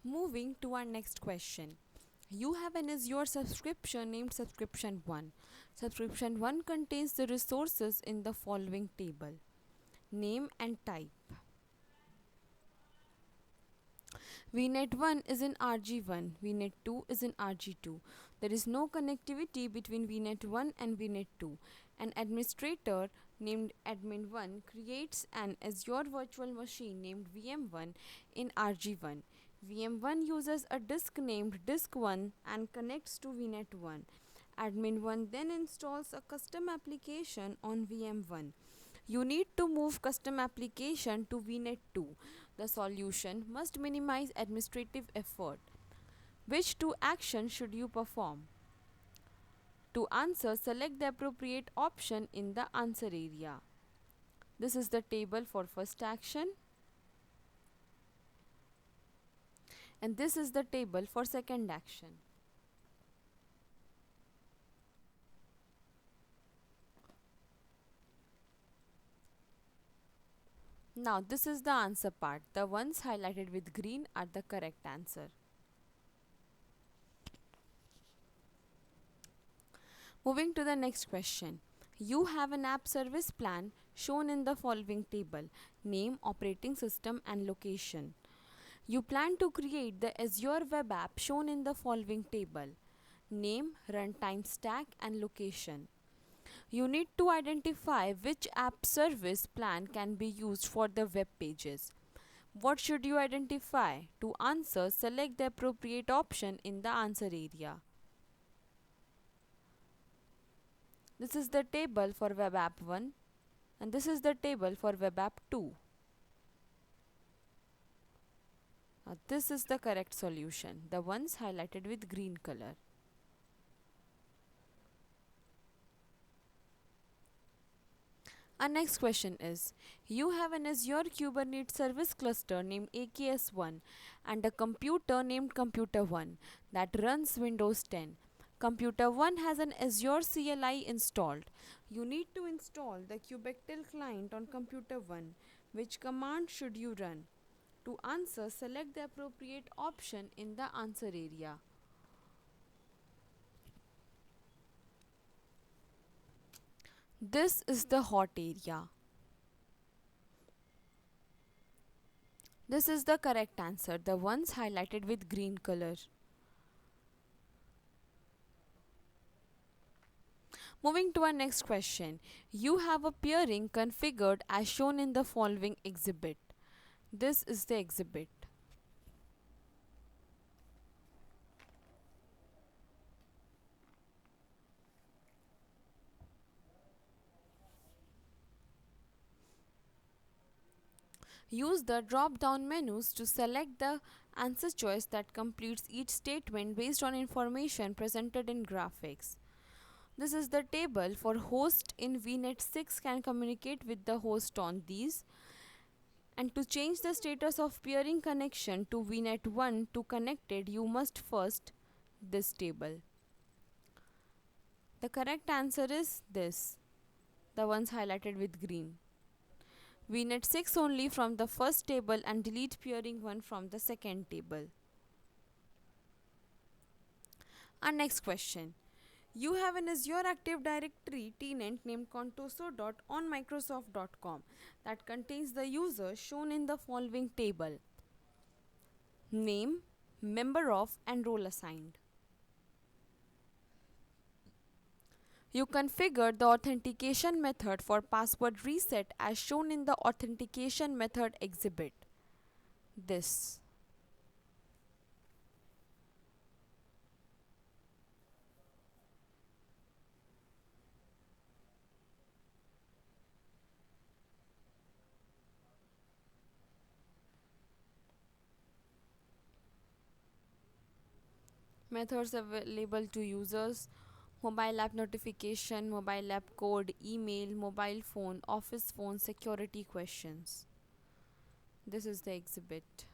Moving to our next question. You have an Azure subscription named Subscription 1. Subscription 1 contains the resources in the following table: name and type. VNet 1 is in RG1, VNet 2 is in RG2. There is no connectivity between VNet 1 and VNet 2. An administrator named Admin 1 creates an Azure virtual machine named VM1 in RG1. VM1 uses a disk named Disk1 and connects to VNet 1. Admin 1 then installs a custom application on VM1. You need to move custom application to VNet 2. The solution must minimize administrative effort. Which two actions should you perform? To answer, select the appropriate option in the answer area. This is the table for first action, and this is the table for second action. Now this is the answer part. The ones highlighted with green are the correct answer. Moving to the next question. You have an app service plan shown in the following table: name, operating system and location. You plan to create the Azure web app shown in the following table: name, runtime stack and location. You need to identify which app service plan can be used for the web pages. What should you identify? To answer, select the appropriate option in the answer area. This is the table for web app 1 and this is the table for web app 2. Now this is the correct solution, the ones highlighted with green color. Our next question is, you have an Azure Kubernetes service cluster named AKS1 and a computer named Computer1 that runs Windows 10. Computer1 has an Azure CLI installed. You need to install the Kubectl client on Computer1. Which command should you run? To answer, select the appropriate option in the answer area. This is the hot area. This is the correct answer, the ones highlighted with green color. Moving to our next question. You have a peering configured as shown in the following exhibit. This is the exhibit. Use the drop-down menus to select the answer choice that completes each statement based on information presented in graphics. This is the table for host in VNet 6 can communicate with the host on these. And to change the status of peering connection to VNet 1 to connected, you must first this table. The correct answer is this, the ones highlighted with green. VNet 6 only from the first table and delete peering 1 from the second table. Our next question. You have an Azure Active Directory tenant named contoso.onmicrosoft.com that contains the users shown in the following table: name, member of and role assigned. You configured the authentication method for password reset as shown in the authentication method exhibit. This. Methods available to users: mobile app notification, mobile app code, email, mobile phone, office phone, security questions. This is the exhibit.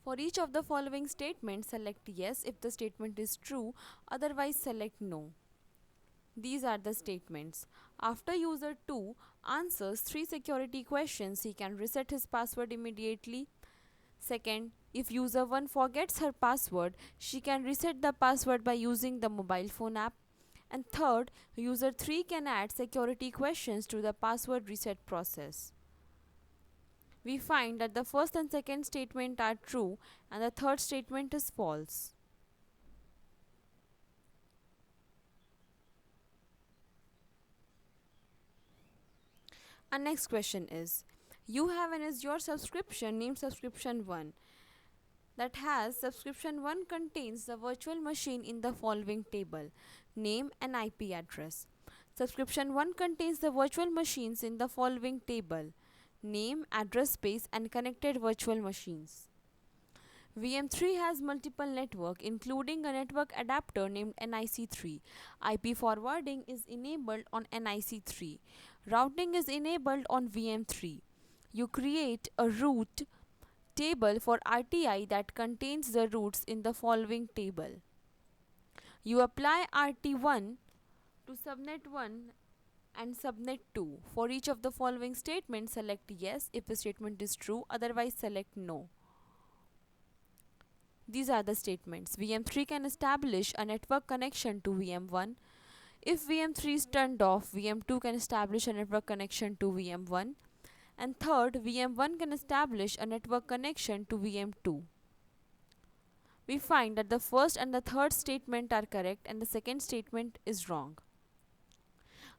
For each of the following statements, select yes if the statement is true, otherwise select no. These are the statements. After user 2 answers 3 security questions, he can reset his password immediately. Second, if user 1 forgets her password, she can reset the password by using the mobile phone app. And third, user 3 can add security questions to the password reset process. We find that the first and second statement are true and the third statement is false. Our next question is, you have an Azure subscription named subscription 1 that has subscription 1 contains the virtual machine in the following table: name and IP address. Subscription 1 contains the virtual machines in the following table: name, address space and connected virtual machines. VM3 has multiple network including a network adapter named NIC3. IP forwarding is enabled on NIC3. Routing is enabled on VM3. You create a root table for RTI that contains the routes in the following table. You apply RT1 to subnet 1 and subnet 2. For each of the following statements, select yes if the statement is true, otherwise select no. These are the statements. VM3 can establish a network connection to VM1. If VM3 is turned off, VM2 can establish a network connection to VM1. And third, VM1 can establish a network connection to VM2. We find that the first and the third statement are correct and the second statement is wrong.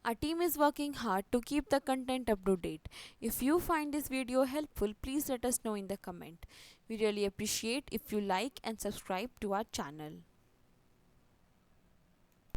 Our team is working hard to keep the content up to date. If you find this video helpful, please let us know in the comment. We really appreciate if you like and subscribe to our channel.